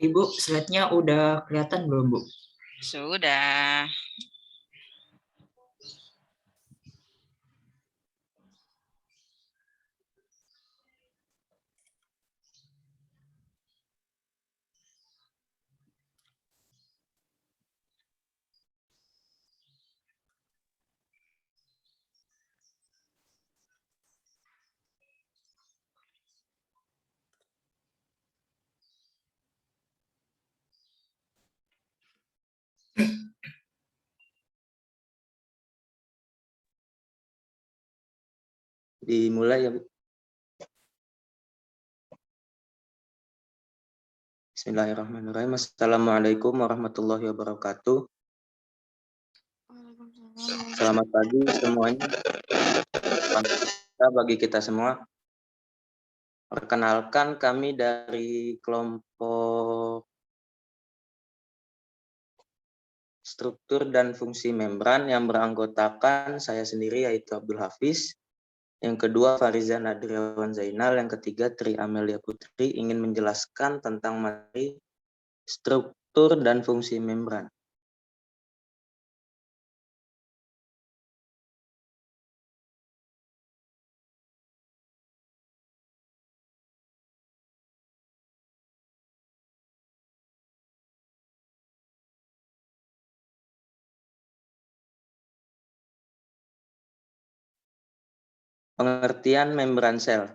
Ibu, slide-nya udah kelihatan belum, Bu? Sudah. Dimulai ya, Bu. Bismillahirrahmanirrahim. Assalamualaikum warahmatullahi wabarakatuh. Selamat pagi semuanya. Bagi kita semua. Perkenalkan, kami dari kelompok struktur dan fungsi membran yang beranggotakan saya sendiri yaitu Abdul Hafiz, yang kedua Fariza Nadriawan Zainal, yang ketiga Tri Amelia Putri, ingin menjelaskan tentang materi struktur dan fungsi membran. Pengertian membran sel.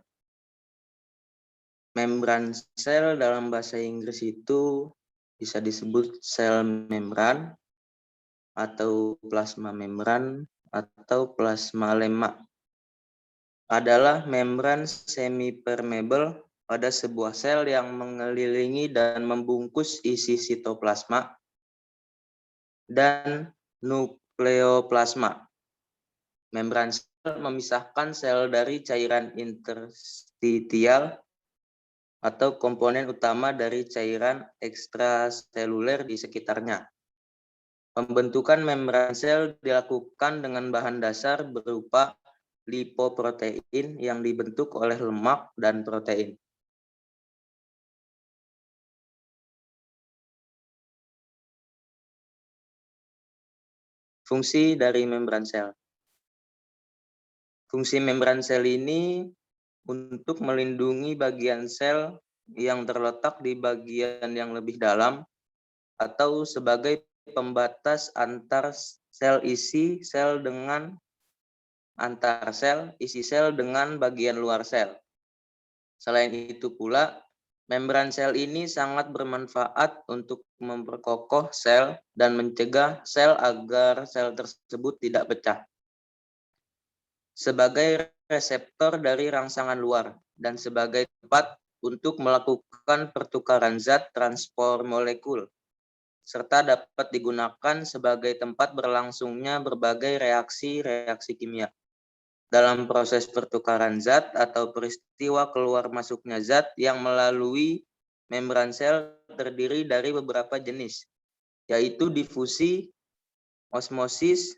Membran sel dalam bahasa Inggris itu bisa disebut sel membran atau plasma membran atau plasma lemak. Adalah membran semi-permeable pada sebuah sel yang mengelilingi dan membungkus isi sitoplasma dan nukleoplasma. Membran sel memisahkan sel dari cairan interstitial atau komponen utama dari cairan ekstraseluler di sekitarnya. Pembentukan membran sel dilakukan dengan bahan dasar berupa lipoprotein yang dibentuk oleh lemak dan protein. Fungsi dari membran sel. Fungsi membran sel ini untuk melindungi bagian sel yang terletak di bagian yang lebih dalam atau sebagai pembatas antar sel isi sel dengan antar sel, isi sel dengan bagian luar sel. Selain itu pula, membran sel ini sangat bermanfaat untuk memperkokoh sel dan mencegah sel agar sel tersebut tidak pecah. Sebagai reseptor dari rangsangan luar dan sebagai tempat untuk melakukan pertukaran zat transport molekul, serta dapat digunakan sebagai tempat berlangsungnya berbagai reaksi-reaksi kimia. Dalam proses pertukaran zat atau peristiwa keluar masuknya zat yang melalui membran sel terdiri dari beberapa jenis, yaitu difusi, osmosis,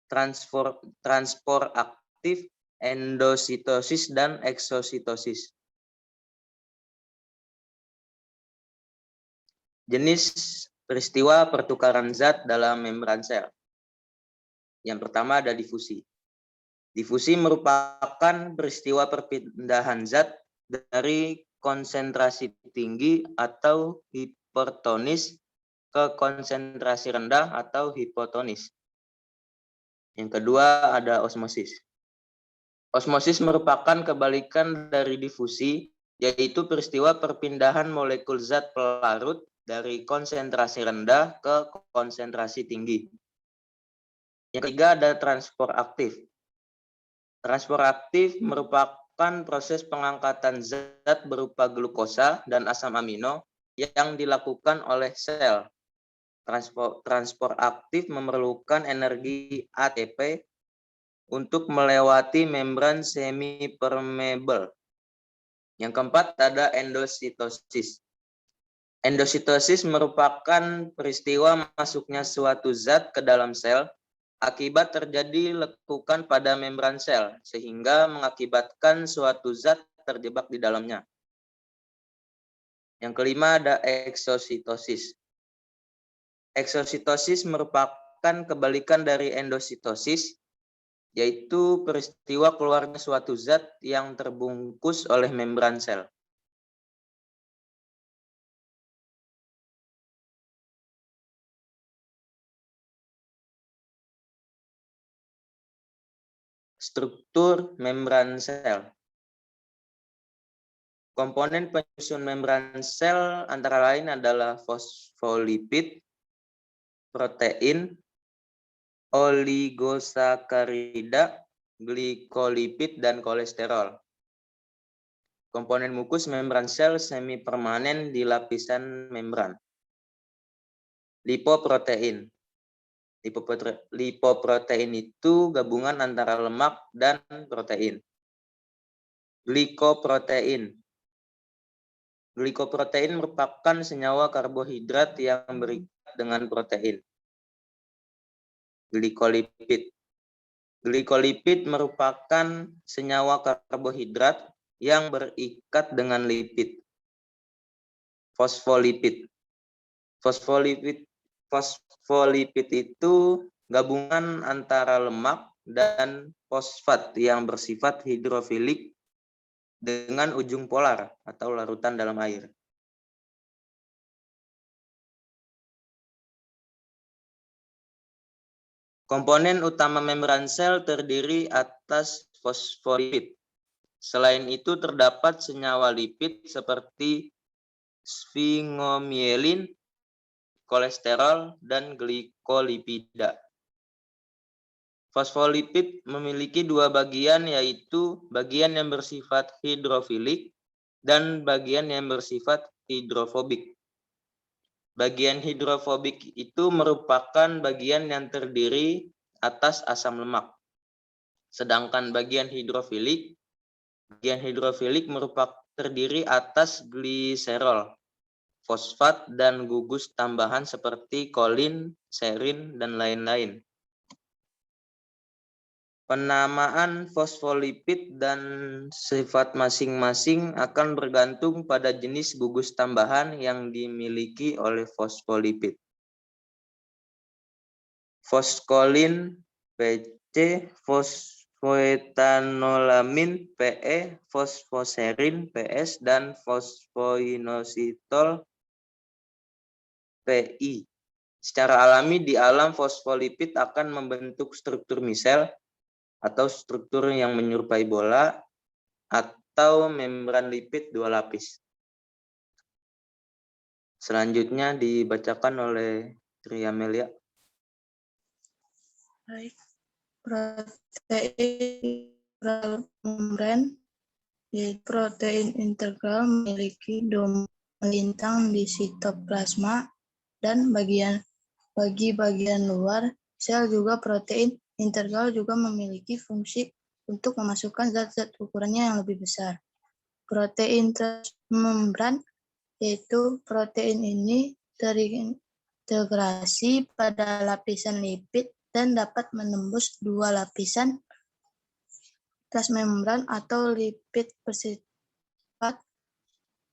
transport aktif, endositosis, dan eksositosis. Jenis peristiwa pertukaran zat dalam membran sel. Yang pertama ada difusi. Difusi merupakan peristiwa perpindahan zat dari konsentrasi tinggi atau hipertonis ke konsentrasi rendah atau hipotonis. Yang kedua ada osmosis. Osmosis merupakan kebalikan dari difusi, yaitu peristiwa perpindahan molekul zat pelarut dari konsentrasi rendah ke konsentrasi tinggi. Yang ketiga ada transport aktif. Transport aktif merupakan proses pengangkatan zat berupa glukosa dan asam amino yang dilakukan oleh sel. Transport aktif memerlukan energi ATP untuk melewati membran semi-permeable. Yang keempat ada endositosis. Endositosis merupakan peristiwa masuknya suatu zat ke dalam sel akibat terjadi lekukan pada membran sel, sehingga mengakibatkan suatu zat terjebak di dalamnya. Yang kelima ada eksositosis. Eksositosis merupakan kebalikan dari endositosis, yaitu peristiwa keluarnya suatu zat yang terbungkus oleh membran sel. Struktur membran sel. Komponen penyusun membran sel antara lain adalah fosfolipid, protein, oligosakarida, glikolipid, dan kolesterol. Komponen mukus membran sel semi permanen di lapisan membran. Lipoprotein. Lipoprotein itu gabungan antara lemak dan protein. Glikoprotein. Glikoprotein merupakan senyawa karbohidrat yang berikat dengan protein. Glikolipid. Glikolipid merupakan senyawa karbohidrat yang berikat dengan lipid. Fosfolipid. Fosfolipid itu gabungan antara lemak dan fosfat yang bersifat hidrofilik dengan ujung polar atau larutan dalam air. Komponen utama membran sel terdiri atas fosfolipid. Selain itu terdapat senyawa lipid seperti sphingomyelin, kolesterol, dan glikolipida. Fosfolipid memiliki dua bagian, yaitu bagian yang bersifat hidrofilik dan bagian yang bersifat hidrofobik. Bagian hidrofobik itu merupakan bagian yang terdiri atas asam lemak. Sedangkan bagian hidrofilik merupakan terdiri atas gliserol, fosfat, dan gugus tambahan seperti kolin, serin, dan lain-lain. Penamaan fosfolipid dan sifat masing-masing akan bergantung pada jenis gugus tambahan yang dimiliki oleh fosfolipid. Foskolin PC, fosfoetanolamin PE, fosfoserin PS, dan fosfoinositol PI. Secara alami di alam fosfolipid akan membentuk struktur misel atau struktur yang menyerupai bola atau membran lipid dua lapis. Selanjutnya dibacakan oleh Tri Amelia. Baik. Protein membran yaitu protein integral memiliki domain melintang di sitoplasma dan bagi bagian luar sel juga protein integral juga memiliki fungsi untuk memasukkan zat-zat ukurannya yang lebih besar. Protein transmembran yaitu protein ini terintegrasi pada lapisan lipid dan dapat menembus dua lapisan transmembran atau lipid bersifat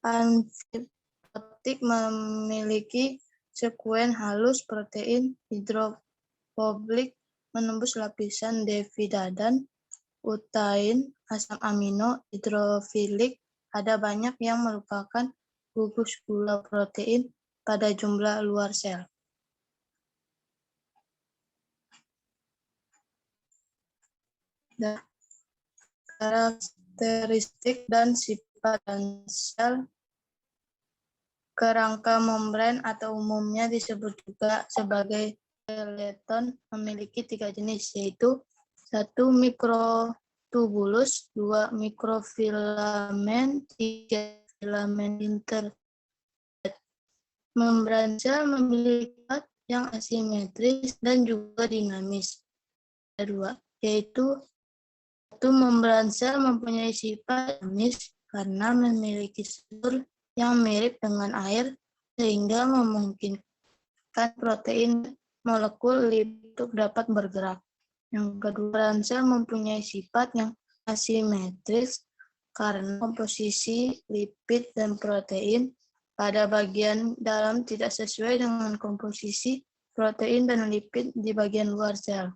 antiprotik memiliki sekuen halus protein hidrofobik menembus lapisan divida dan utain asam amino hidrofilik ada banyak yang merupakan gugus gula protein pada jumlah luar sel. Karakteristik dan sifat sel. Kerangka membran atau umumnya disebut juga sebagai skeleton memiliki 3 jenis, yaitu 1 mikrotubulus, 2 mikrofilamen, 3 filamen internet. Membran sel memiliki sifat yang asimetris dan juga dinamis. Ada 2, yaitu 1 membran sel mempunyai sifat dinamis karena memiliki struktur yang mirip dengan air sehingga memungkinkan protein molekul lipid untuk dapat bergerak. Yang kedua, membran sel mempunyai sifat yang asimetris karena komposisi lipid dan protein pada bagian dalam tidak sesuai dengan komposisi protein dan lipid di bagian luar sel.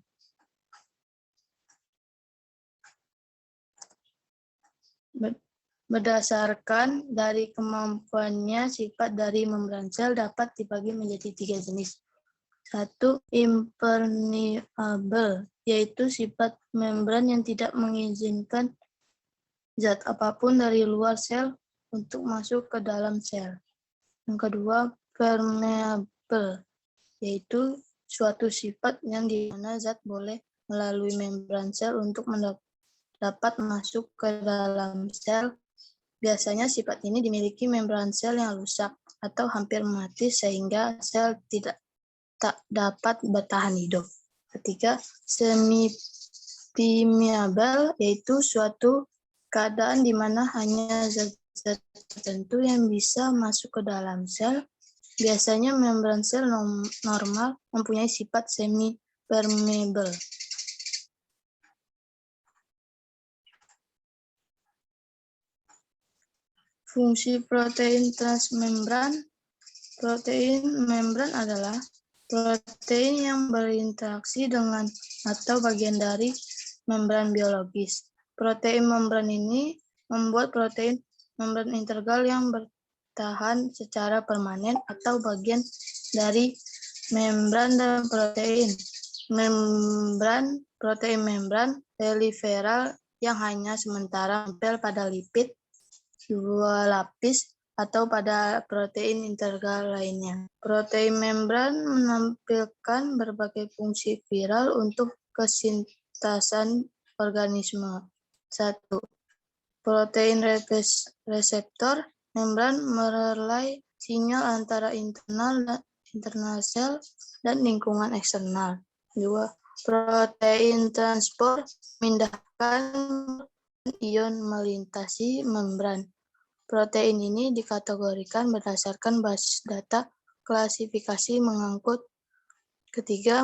Berdasarkan dari kemampuannya, sifat dari membran sel dapat dibagi menjadi 3 jenis. 1. Impermeable, yaitu sifat membran yang tidak mengizinkan zat apapun dari luar sel untuk masuk ke dalam sel. Yang kedua, permeable, yaitu suatu sifat yang di mana zat boleh melalui membran sel untuk dapat masuk ke dalam sel. Biasanya sifat ini dimiliki membran sel yang rusak atau hampir mati sehingga sel tak dapat bertahan hidup. Ketiga, semi-permeable, yaitu suatu keadaan di mana hanya zat-zat tertentu yang bisa masuk ke dalam sel. Biasanya membran sel normal mempunyai sifat semi-permeable. Fungsi protein transmembran. Protein membran adalah protein yang berinteraksi dengan atau bagian dari membran biologis. Protein membran ini membuat protein membran integral yang bertahan secara permanen atau bagian dari membran dan protein. Protein membran peripheral yang hanya sementara menempel pada lipid dua lapis atau pada protein integral lainnya. Protein membran menampilkan berbagai fungsi viral untuk kesintasan organisme. 1. Protein reseptor. Membran merelay sinyal antara internal sel dan lingkungan eksternal. 2. Protein transport, memindahkan ion melintasi membran. Protein ini dikategorikan berdasarkan basis data klasifikasi mengangkut. Ketiga,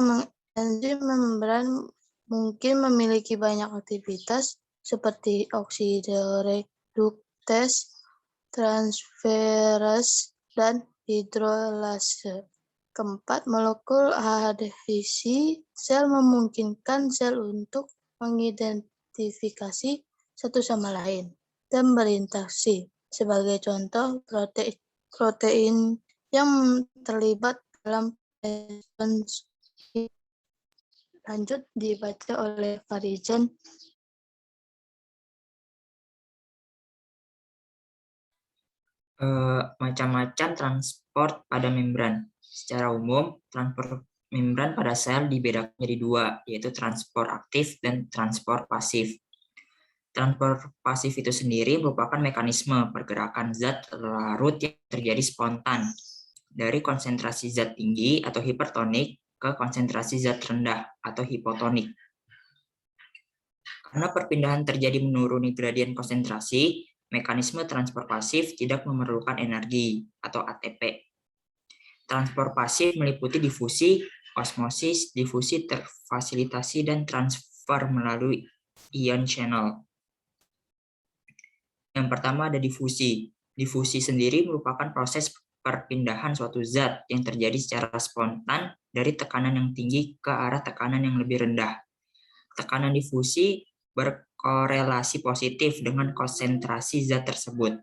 enzim membran mungkin memiliki banyak aktivitas seperti oksidoreduktase, transferase, dan hidrolase. Keempat, molekul adhesi sel memungkinkan sel untuk mengidentifikasi satu sama lain dan berinteraksi. Sebagai contoh, protein yang terlibat dalam respons lanjut dibaca oleh Farijan. Macam-macam transport pada membran. Secara umum, transport membran pada sel dibedakan menjadi 2, yaitu transport aktif dan transport pasif. Transport pasif itu sendiri merupakan mekanisme pergerakan zat larut yang terjadi spontan dari konsentrasi zat tinggi atau hipertonik ke konsentrasi zat rendah atau hipotonik. Karena perpindahan terjadi menuruni gradien konsentrasi, mekanisme transport pasif tidak memerlukan energi atau ATP. Transport pasif meliputi difusi, osmosis, difusi terfasilitasi, dan transfer melalui ion channel. Yang pertama ada difusi. Difusi sendiri merupakan proses perpindahan suatu zat yang terjadi secara spontan dari tekanan yang tinggi ke arah tekanan yang lebih rendah. Tekanan difusi berkorelasi positif dengan konsentrasi zat tersebut.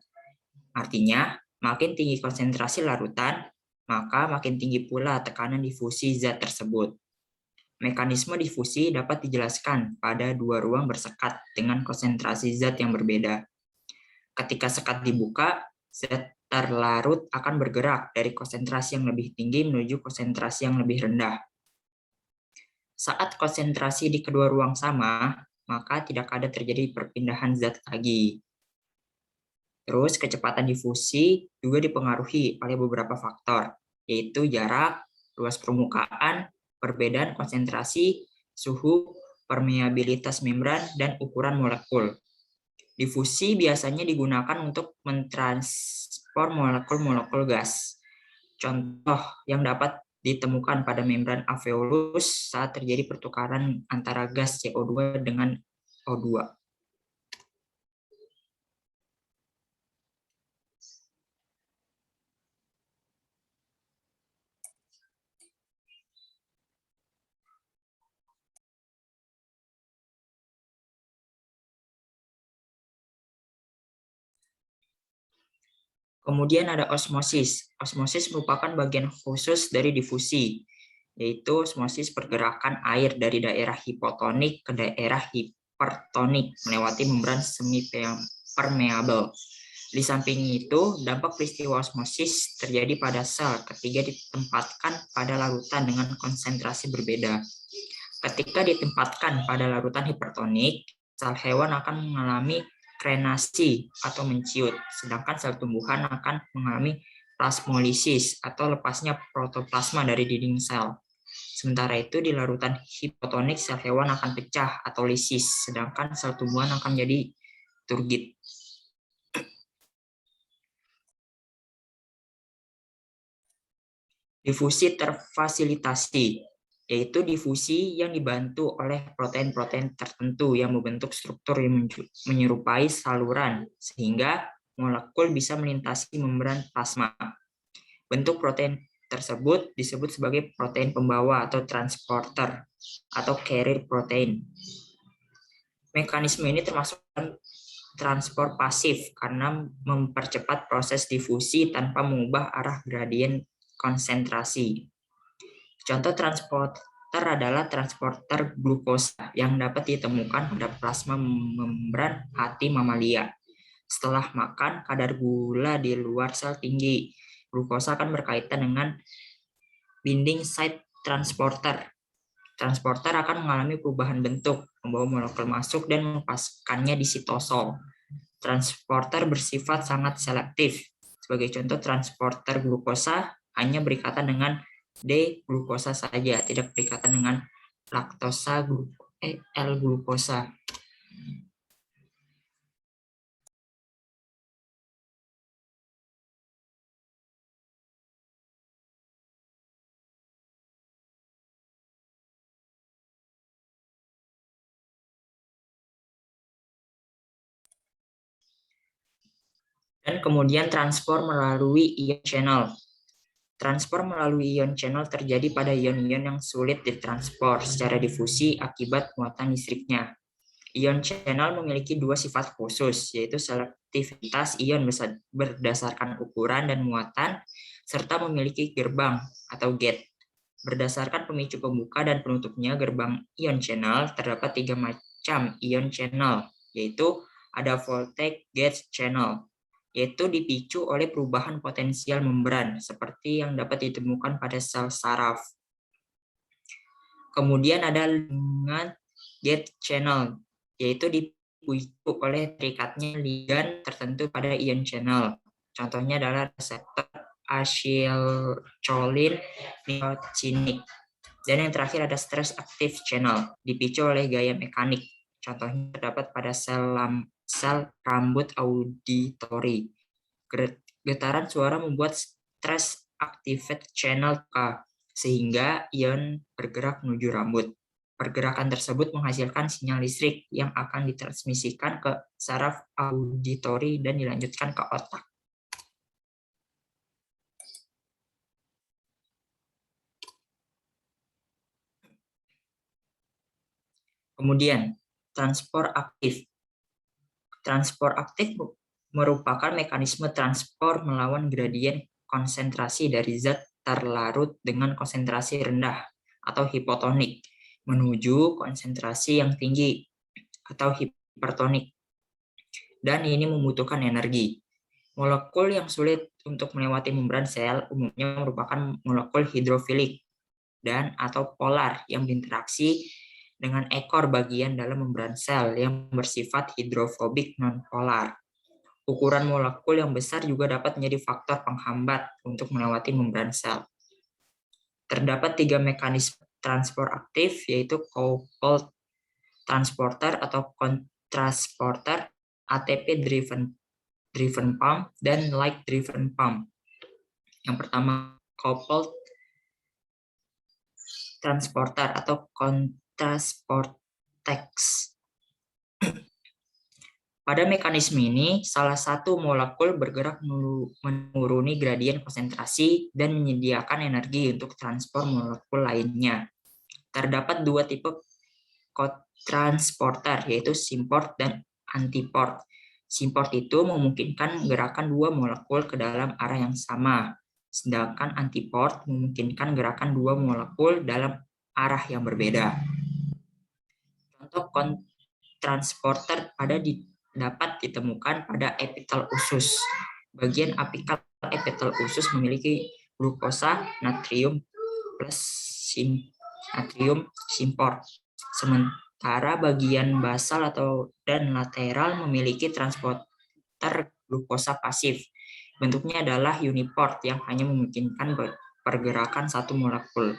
Artinya, makin tinggi konsentrasi larutan, maka makin tinggi pula tekanan difusi zat tersebut. Mekanisme difusi dapat dijelaskan pada 2 ruang bersekat dengan konsentrasi zat yang berbeda. Ketika sekat dibuka, zat terlarut akan bergerak dari konsentrasi yang lebih tinggi menuju konsentrasi yang lebih rendah. Saat konsentrasi di kedua ruang sama, maka tidak ada terjadi perpindahan zat lagi. Terus kecepatan difusi juga dipengaruhi oleh beberapa faktor, yaitu jarak, luas permukaan, perbedaan konsentrasi, suhu, permeabilitas membran, dan ukuran molekul. Difusi biasanya digunakan untuk mentransport molekul-molekul gas. Contoh yang dapat ditemukan pada membran alveolus saat terjadi pertukaran antara gas CO2 dengan O2. Kemudian ada osmosis. Osmosis merupakan bagian khusus dari difusi, yaitu osmosis pergerakan air dari daerah hipotonik ke daerah hipertonik melewati membran semi permeabel. Di samping itu, dampak peristiwa osmosis terjadi pada sel ketika ditempatkan pada larutan dengan konsentrasi berbeda. Ketika ditempatkan pada larutan hipertonik, sel hewan akan mengalami krenasi atau menciut, sedangkan sel tumbuhan akan mengalami plasmolisis atau lepasnya protoplasma dari dinding sel. Sementara itu di larutan hipotonik sel hewan akan pecah atau lisis, sedangkan sel tumbuhan akan jadi turgid. Difusi terfasilitasi, yaitu difusi yang dibantu oleh protein-protein tertentu yang membentuk struktur yang menyerupai saluran, sehingga molekul bisa melintasi membran plasma. Bentuk protein tersebut disebut sebagai protein pembawa atau transporter atau carrier protein. Mekanisme ini termasuk transport pasif karena mempercepat proses difusi tanpa mengubah arah gradien konsentrasi. Contoh transporter adalah transporter glukosa yang dapat ditemukan pada plasma membran hati mamalia. Setelah makan, kadar gula di luar sel tinggi. Glukosa akan berkaitan dengan binding site transporter. Transporter akan mengalami perubahan bentuk, membawa molekul masuk dan melepaskannya di sitosol. Transporter bersifat sangat selektif. Sebagai contoh, transporter glukosa hanya berikatan dengan D-glukosa saja, tidak berikatan dengan laktosa L-glukosa. Dan kemudian transport melalui ion channel. Transport melalui ion channel terjadi pada ion-ion yang sulit ditransport secara difusi akibat muatan listriknya. Ion channel memiliki dua sifat khusus, yaitu selektivitas ion berdasarkan ukuran dan muatan, serta memiliki gerbang atau gate. Berdasarkan pemicu pembuka dan penutupnya gerbang ion channel, terdapat 3 macam ion channel, yaitu ada voltage gate channel, yaitu dipicu oleh perubahan potensial membran, seperti yang dapat ditemukan pada sel saraf. Kemudian ada ligand gate channel, yaitu dipicu oleh terikatnya ligan tertentu pada ion channel. Contohnya adalah reseptor acetylcholine nicotinamide. Dan yang terakhir ada stress active channel, dipicu oleh gaya mekanik. Contohnya terdapat pada sel rambut auditori. Getaran suara membuat stress activate channel K, sehingga ion bergerak menuju rambut. Pergerakan tersebut menghasilkan sinyal listrik yang akan ditransmisikan ke saraf auditori dan dilanjutkan ke otak. Kemudian, transport aktif. Transport aktif merupakan mekanisme transport melawan gradien konsentrasi dari zat terlarut dengan konsentrasi rendah atau hipotonik menuju konsentrasi yang tinggi atau hipertonik. Dan ini membutuhkan energi. Molekul yang sulit untuk melewati membran sel umumnya merupakan molekul hidrofilik dan atau polar yang berinteraksi dengan ekor bagian dalam membran sel yang bersifat hidrofobik nonpolar. Ukuran molekul yang besar juga dapat menjadi faktor penghambat untuk melewati membran sel. Terdapat 3 mekanisme transport aktif, yaitu coupled transporter atau transporter, ATP driven pump, dan light driven pump. Yang pertama, coupled transporter atau transportex. Pada mekanisme ini, salah satu molekul bergerak menuruni gradien konsentrasi dan menyediakan energi untuk transport molekul lainnya. Terdapat 2 tipe transporter, yaitu symport dan antiport. Simport itu memungkinkan gerakan dua molekul ke dalam arah yang sama, sedangkan antiport memungkinkan gerakan dua molekul dalam arah yang berbeda. Contoh transporter dapat ditemukan pada epitel usus. Bagian apikal epitel usus memiliki glukosa natrium plus natrium simport. Sementara bagian basal dan lateral memiliki transporter glukosa pasif. Bentuknya adalah uniport yang hanya memungkinkan pergerakan satu molekul.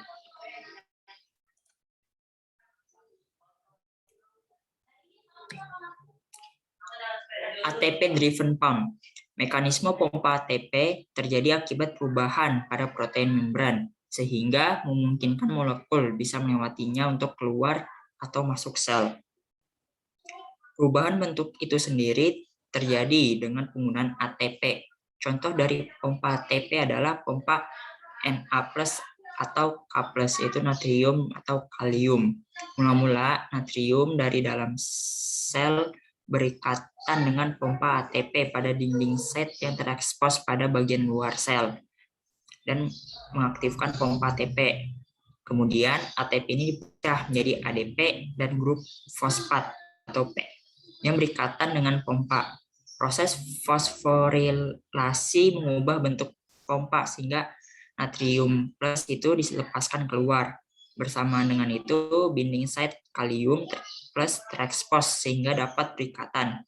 ATP driven pump. Mekanisme pompa ATP terjadi akibat perubahan pada protein membran, sehingga memungkinkan molekul bisa melewatinya untuk keluar atau masuk sel. Perubahan bentuk itu sendiri terjadi dengan penggunaan ATP. Contoh dari pompa ATP adalah pompa Na+ atau K+, yaitu natrium atau kalium. Mula-mula natrium dari dalam sel berikatan dengan pompa ATP pada dinding set yang terekspos pada bagian luar sel dan mengaktifkan pompa ATP. Kemudian ATP ini dipecah menjadi ADP dan grup fosfat atau P yang berikatan dengan pompa. Proses fosforilasi mengubah bentuk pompa sehingga natrium plus itu dilepaskan keluar. Bersamaan dengan itu, binding site kalium plus terekspos sehingga dapat berikatan.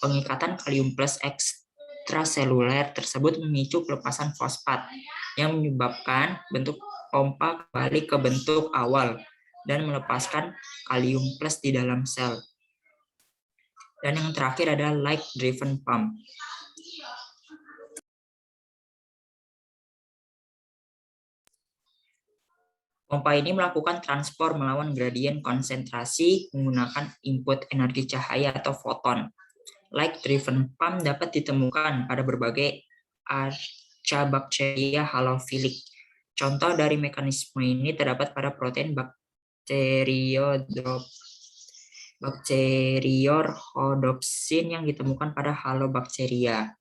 Pengikatan kalium plus ekstraseluler tersebut memicu pelepasan fosfat yang menyebabkan bentuk pompa kembali ke bentuk awal dan melepaskan kalium plus di dalam sel. Dan yang terakhir adalah light driven pump. Pompa ini melakukan transport melawan gradien konsentrasi menggunakan input energi cahaya atau foton. Light driven pump dapat ditemukan pada berbagai Archaebacteria halofilik. Contoh dari mekanisme ini terdapat pada protein Bacteriorhodopsin yang ditemukan pada Halobacteria.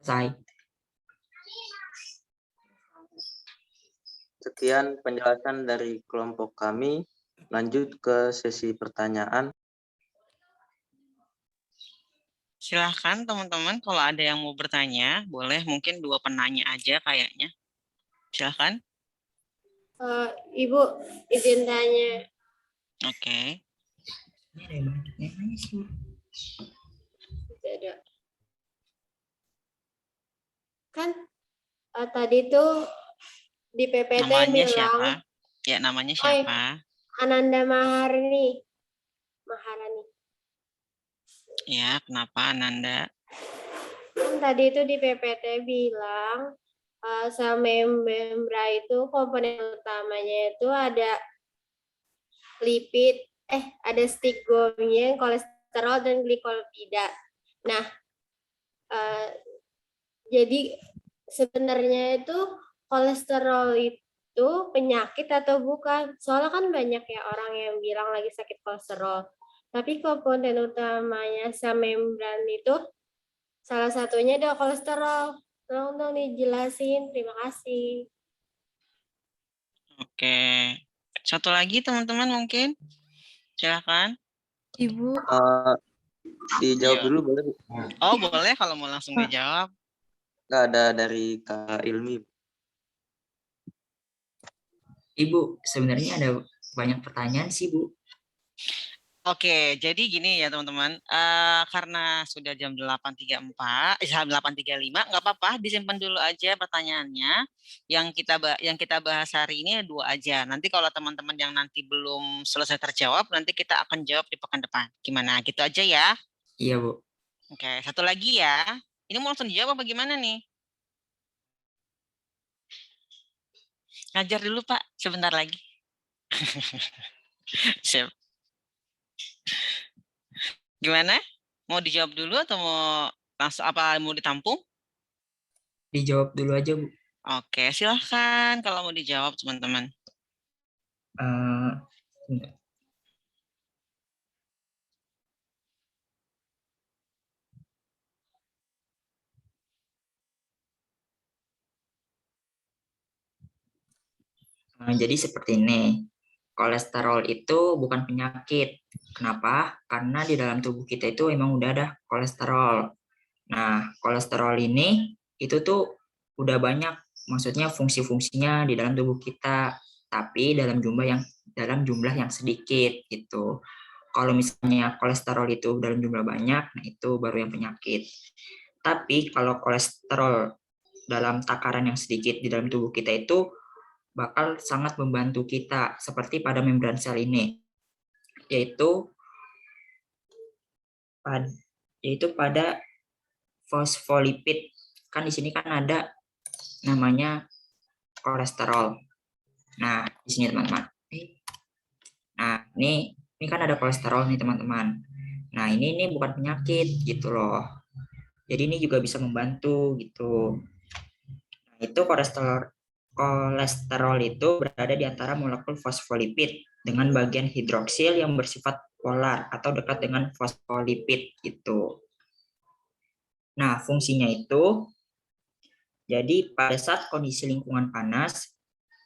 Selesai. Sekian penjelasan dari kelompok kami. Lanjut ke sesi pertanyaan. Silahkan teman-teman, kalau ada yang mau bertanya, boleh mungkin 2 penanya aja kayaknya. Silahkan. Ibu, izin tanya. Oke. Tidak. Kan tadi tuh di PPT Namanya bilang. siapa? Ya, namanya siapa? Ananda Maharani. Ya, kenapa Ananda? Kan tadi itu di PPT bilang sel membran itu komponen utamanya itu ada lipid, ada stigomnya, kolesterol dan glikolida. Nah, jadi sebenarnya itu kolesterol itu penyakit atau bukan? Soalnya kan banyak ya orang yang bilang lagi sakit kolesterol. Tapi komponen utamanya sel membran itu salah satunya adalah kolesterol. Tolong dong dijelasin. Terima kasih. Oke. Satu lagi teman-teman mungkin. Silakan. Ibu, Dijawab Iya. dulu boleh? Oh, boleh kalau mau langsung dijawab. Nggak ada dari Kak Ilmi. Ibu, sebenarnya ada banyak pertanyaan sih, Bu. Oke, jadi gini ya teman-teman, karena sudah jam 8.34, jam 8.35, nggak apa-apa, disimpan dulu aja pertanyaannya. Yang kita bahas hari ini 2 aja. Nanti kalau teman-teman yang nanti belum selesai terjawab, nanti kita akan jawab di pekan depan. Gimana? Gitu aja ya. Iya, Bu. Oke, satu lagi ya. Ini mau langsung dijawab apa gimana nih? Ngajar dulu Pak, sebentar lagi. Siap. Gimana? Mau dijawab dulu atau mau langsung apa mau ditampung? Dijawab dulu aja, Bu. Oke, silahkan kalau mau dijawab teman-teman. Bentar. Jadi seperti ini, kolesterol itu bukan penyakit. Kenapa? Karena di dalam tubuh kita itu emang udah ada kolesterol. Nah, kolesterol ini itu tuh udah banyak, maksudnya fungsi-fungsinya di dalam tubuh kita, tapi dalam jumlah yang sedikit gitu. Kalau misalnya kolesterol itu dalam jumlah banyak, nah itu baru yang penyakit. Tapi kalau kolesterol dalam takaran yang sedikit di dalam tubuh kita itu bakal sangat membantu kita, seperti pada membran sel ini, yaitu pada fosfolipid. Kan di sini kan ada namanya kolesterol. Nah, di sini teman-teman. Nah, ini kan ada kolesterol nih teman-teman. Nah, ini bukan penyakit gitu loh. Jadi ini juga bisa membantu gitu. Nah, itu kolesterol itu berada di antara molekul fosfolipid dengan bagian hidroksil yang bersifat polar atau dekat dengan fosfolipid gitu. Nah, fungsinya itu jadi pada saat kondisi lingkungan panas,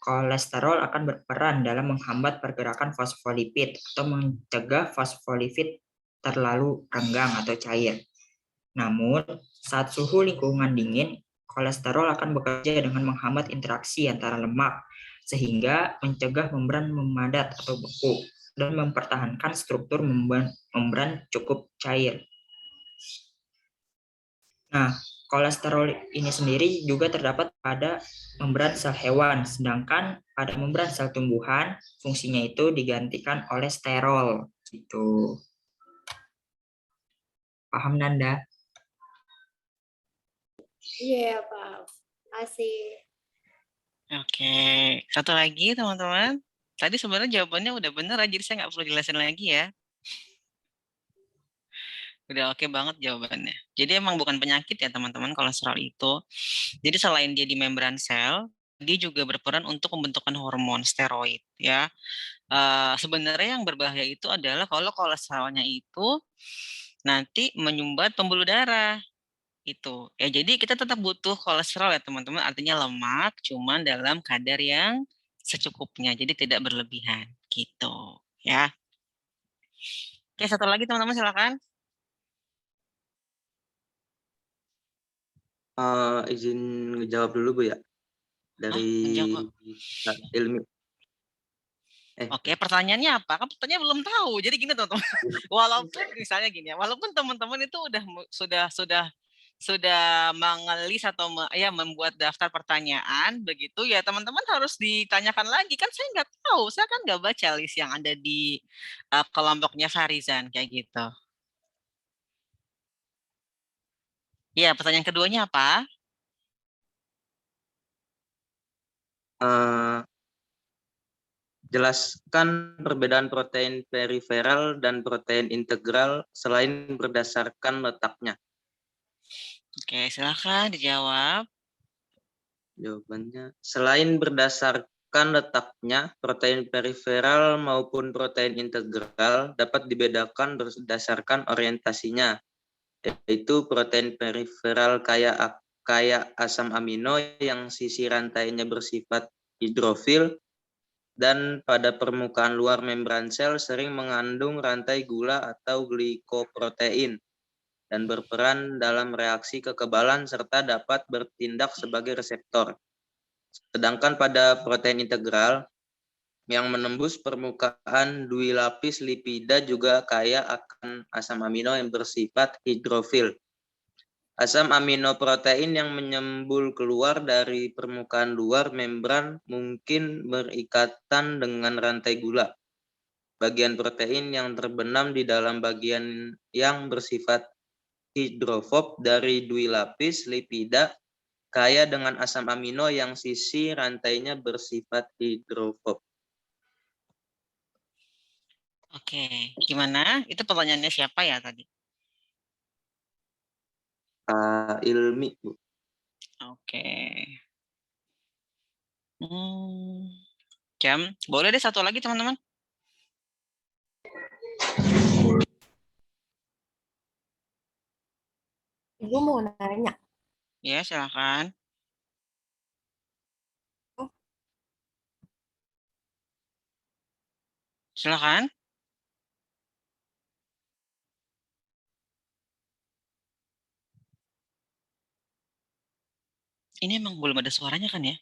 kolesterol akan berperan dalam menghambat pergerakan fosfolipid atau mencegah fosfolipid terlalu renggang atau cair. Namun, saat suhu lingkungan dingin, kolesterol akan bekerja dengan menghambat interaksi antara lemak, sehingga mencegah membran memadat atau beku, dan mempertahankan struktur membran cukup cair. Nah, kolesterol ini sendiri juga terdapat pada membran sel hewan, sedangkan pada membran sel tumbuhan, fungsinya itu digantikan oleh sterol. Gitu. Paham, Nanda? Iya, paham. Kasih. Oke, satu lagi teman-teman. Tadi sebenarnya jawabannya udah bener, jadi saya nggak perlu jelasin lagi ya. Udah oke banget jawabannya. Jadi emang bukan penyakit ya teman-teman kolesterol itu. Jadi selain dia di membran sel, dia juga berperan untuk pembentukan hormon steroid ya. Sebenarnya yang berbahaya itu adalah kalau kolesterolnya itu nanti menyumbat pembuluh darah itu. Ya jadi kita tetap butuh kolesterol ya teman-teman. Artinya lemak, cuman dalam kadar yang secukupnya. Jadi tidak berlebihan gitu ya. Oke, satu lagi teman-teman silakan. Izin ngejawab dulu Bu ya, Hah, dari menjawab. Kak Ilmi. Oke, pertanyaannya apa? Kan pertanyaannya belum tahu. Jadi gini teman-teman, walaupun misalnya gini ya, walaupun teman-teman itu sudah mengelis atau membuat daftar pertanyaan begitu ya, teman-teman harus ditanyakan lagi. Kan saya nggak tahu, saya kan nggak baca list yang ada di kelompoknya Farizan kayak gitu. Ya, pertanyaan keduanya apa? Eh, Jelaskan perbedaan protein periferal dan protein integral selain berdasarkan letaknya. Oke, silakan dijawab. Jawabannya, selain berdasarkan letaknya, protein periferal maupun protein integral dapat dibedakan berdasarkan orientasinya, yaitu protein periferal kaya asam amino yang sisi rantainya bersifat hidrofil dan pada permukaan luar membran sel sering mengandung rantai gula atau glikoprotein dan berperan dalam reaksi kekebalan serta dapat bertindak sebagai reseptor. Sedangkan pada protein integral yang menembus permukaan dui lapis lipida juga kaya akan asam amino yang bersifat hidrofil. Asam amino protein yang menyembul keluar dari permukaan luar membran mungkin berikatan dengan rantai gula. Bagian protein yang terbenam di dalam bagian yang bersifat hidrofob dari dui lapis lipida kaya dengan asam amino yang sisi rantainya bersifat hidrofob. Oke, gimana? Itu pertanyaannya siapa ya tadi? Ilmi, Bu. Oke. Jam. Boleh deh satu lagi teman-teman. Ibu mau nanya. Ya, silakan. Silakan. Ini emang belum ada suaranya kan ya?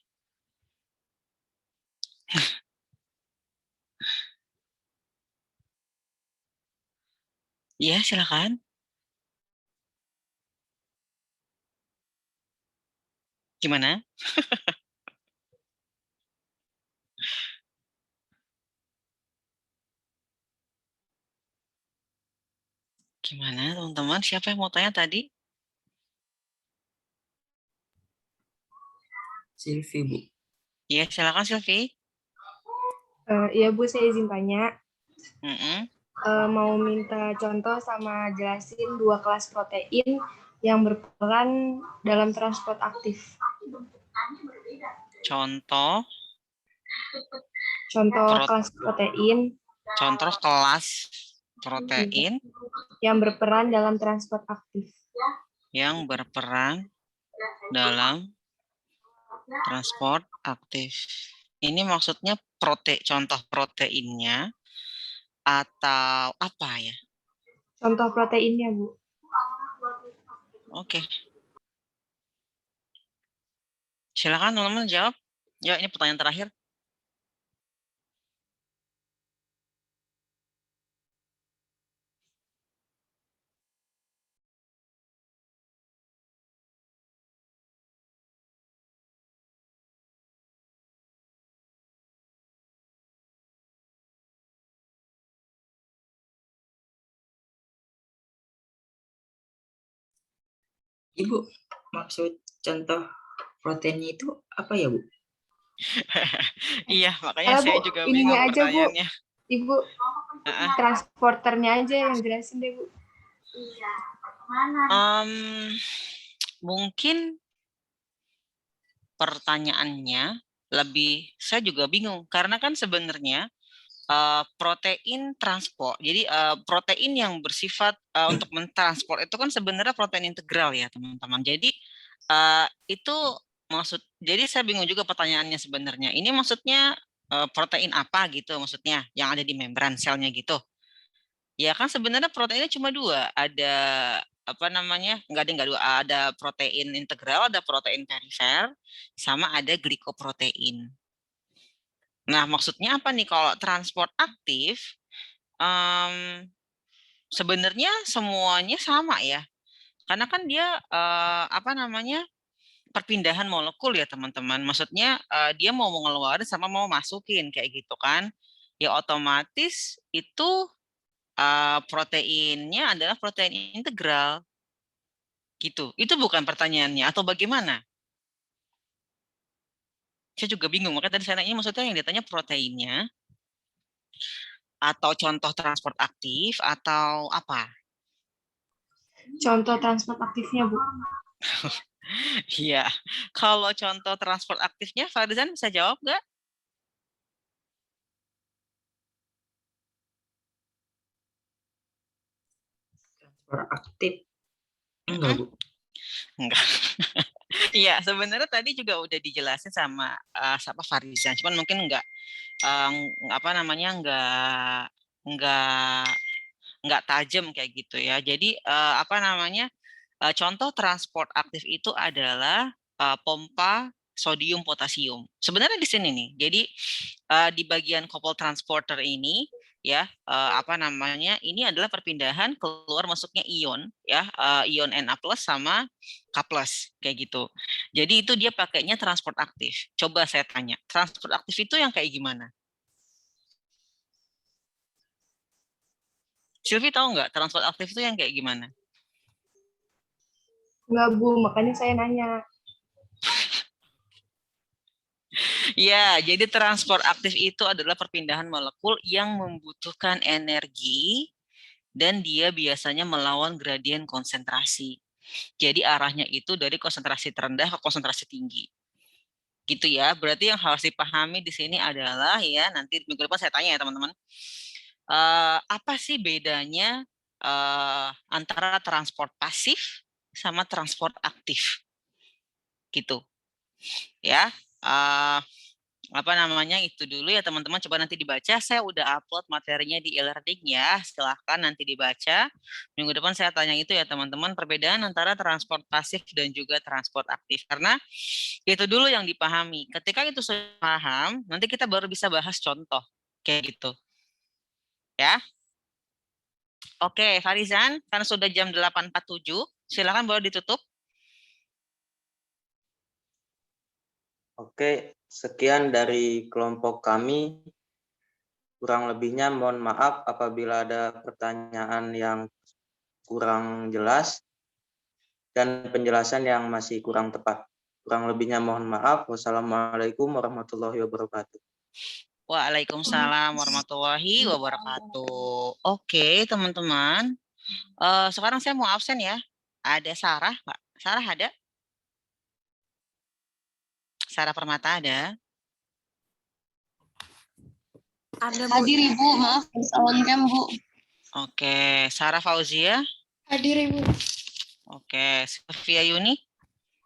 Iya, silakan. Gimana? Gimana, teman-teman? Siapa yang mau tanya tadi? Silvi, Bu. Iya, silakan Silvi. Iya Bu, saya izin tanya. Mm-mm. Mau minta contoh sama jelasin 2 kelas protein yang berperan dalam transport aktif. Contoh Pro- kelas protein contoh kelas protein yang berperan dalam transport aktif. yang berperan dalam transport aktif. Ini maksudnya contoh proteinnya atau apa ya? Contoh proteinnya, Bu. Oke. Silakan teman-teman jawab. Ya, ini pertanyaan terakhir. Ibu, maksud contoh proteinnya itu apa ya, Bu? Iya, makanya saya juga ininya bingung aja, Bu. pertanyaannya. Ibu, transporternya aja yang jelasin deh, Bu. Mungkin pertanyaannya saya juga bingung karena kan sebenarnya protein transport. Jadi protein yang bersifat untuk mentransport itu kan sebenarnya protein integral ya teman-teman. Jadi itu jadi saya bingung juga pertanyaannya sebenarnya. Ini maksudnya protein apa gitu maksudnya yang ada di membran selnya gitu. Ya kan sebenarnya proteinnya cuma 2, ada apa namanya? Enggak dua, ada protein integral, ada protein perifer, sama ada glikoprotein. Nah, maksudnya apa nih kalau transport aktif? Sebenarnya semuanya sama ya, karena kan dia apa namanya perpindahan molekul ya teman-teman. Maksudnya dia mau mengeluarkan sama mau masukin kayak gitu kan? Ya otomatis itu proteinnya adalah protein integral gitu. Itu bukan pertanyaannya atau bagaimana? Saya juga bingung. Makanya tadi saya nanya maksudnya yang ditanya proteinnya atau contoh transport aktif atau apa? Contoh transport aktifnya, Bu. Iya. Kalau contoh transport aktifnya, Farizan bisa jawab nggak? Transport aktif? Enggak, Bu. Enggak. Iya, sebenarnya tadi juga udah dijelasin sama Farizan, cuman mungkin apa namanya enggak tajam kayak gitu ya. Jadi apa namanya contoh transport aktif itu adalah pompa sodium potasium. Sebenarnya di sini nih. Jadi di bagian coupled transporter ini ya apa namanya ini adalah perpindahan keluar masuknya ion ya ion Na+ sama K+ kayak gitu. Jadi itu dia pakainya transport aktif. Coba saya tanya, transport aktif itu yang kayak gimana? Silvi tahu nggak transport aktif itu yang kayak gimana? Enggak, Bu. Makanya saya nanya. Ya, jadi transport aktif itu adalah perpindahan molekul yang membutuhkan energi dan dia biasanya melawan gradien konsentrasi. Jadi arahnya itu dari konsentrasi terendah ke konsentrasi tinggi. Gitu ya. Berarti yang harus dipahami di sini adalah ya nanti minggu depan saya tanya ya teman-teman. Apa sih bedanya antara transport pasif sama transport aktif? Gitu. Ya. Itu dulu ya teman-teman, coba nanti dibaca. Saya udah upload materinya di e-learning ya, silahkan nanti dibaca. Minggu depan saya tanya itu ya teman-teman, perbedaan antara transport pasif dan juga transport aktif, karena itu dulu yang dipahami. Ketika itu sudah paham, nanti kita baru bisa bahas contoh kayak gitu ya. Oke, Farizan, karena sudah jam 8.47, silakan boleh ditutup. Oke, sekian dari kelompok kami. Kurang lebihnya mohon maaf apabila ada pertanyaan yang kurang jelas dan penjelasan yang masih kurang tepat. Kurang lebihnya mohon maaf. Wassalamualaikum warahmatullahi wabarakatuh. Waalaikumsalam warahmatullahi wabarakatuh. Oke, teman-teman. Sekarang saya mau absen ya. Ada Sarah, Pak. Sarah ada? Sarah Permata ada? Ada, Bu. Hadir, Ibu. Maaf, on cam, Bu. Oke, Sarah Fauzia? Hadir, Ibu. Oke, Sofia Yuni?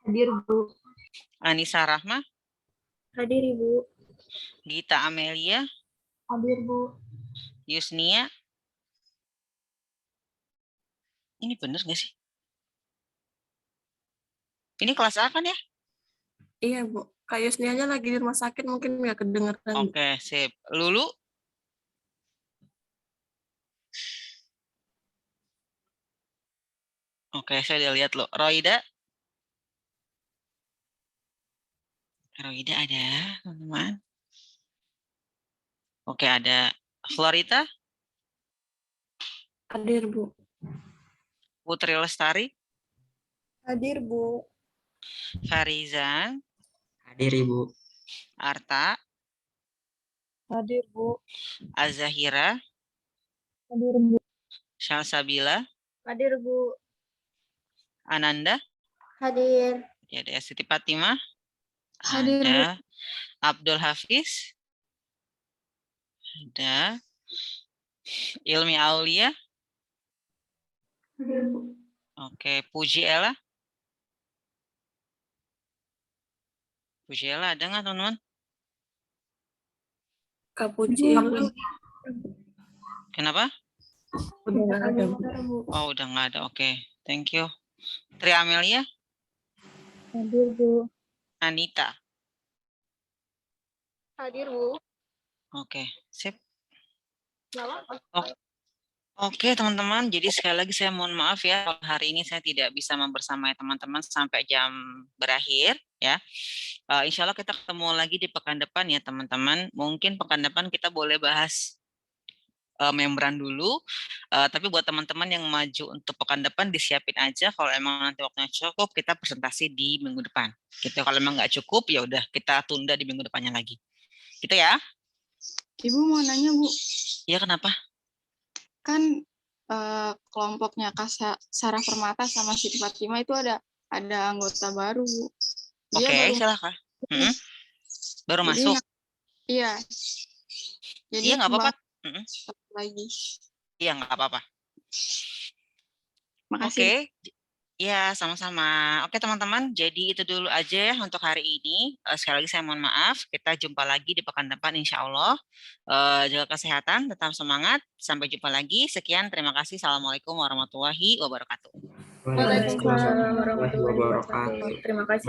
Hadir, Bu. Anissa Rahma? Hadir, Ibu. Gita Amelia? Hadir, Bu. Yusnia? Ini bener nggak sih? Ini kelas A kan ya? Iya, Bu. Kak Yusni aja lagi di rumah sakit, mungkin nggak kedengeran. Oke, sip. Lulu? Oke, saya udah lihat loh. Roida? Roida ada, teman-teman. Oke, ada Florita? Hadir, Bu. Putri Lestari? Hadir, Bu. Farizan? Hadir, Ibu. Arta? Hadir, Bu. Azahira? Hadir, Bu. Syalsabila? Hadir, Bu. Ananda? Hadir. Ya, ada Siti Fatimah? Hadir, Bu. Ada. Abdul Hafiz? Ada. Ilmi Aulia? Hadir, Bu. Oke, Puji Ella? Puji Ella ada nggak, teman-teman? Kak Puji. Kenapa? Udah nggak ada, Bu. Oh, udah nggak ada. Oke, thank you. Tri Amelia? Hadir, Bu. Anita? Hadir, Bu. Oke, sip. Oke, teman-teman. Jadi sekali lagi saya mohon maaf ya, hari ini saya tidak bisa membersamai teman-teman sampai jam berakhir ya. Insya Allah kita ketemu lagi di pekan depan ya teman-teman. Mungkin pekan depan kita boleh bahas membran dulu. Tapi buat teman-teman yang maju untuk pekan depan disiapin aja. Kalau emang nanti waktunya cukup, kita presentasi di minggu depan. Gitu. Kalau emang nggak cukup, ya udah kita tunda di minggu depannya lagi. Gitu ya? Ibu mau nanya, Bu. Iya, kenapa? Kan kelompoknya Kak Sarah Permata sama Siti Fatimah itu ada anggota baru, Bu. Dia Oke, baru silakan. Baru jadi masuk. Iya. Jadi Iya, nggak apa-apa. lagi. Iya, nggak apa-apa. Makasih. Oke. Ya, sama-sama. Oke, teman-teman. Jadi itu dulu aja ya untuk hari ini. Sekali lagi saya mohon maaf. Kita jumpa lagi di pekan depan insya Allah. Jaga kesehatan, tetap semangat. Sampai jumpa lagi. Sekian, terima kasih. Assalamualaikum warahmatullahi wabarakatuh. Waalaikumsalam warahmatullahi wabarakatuh. Terima kasih.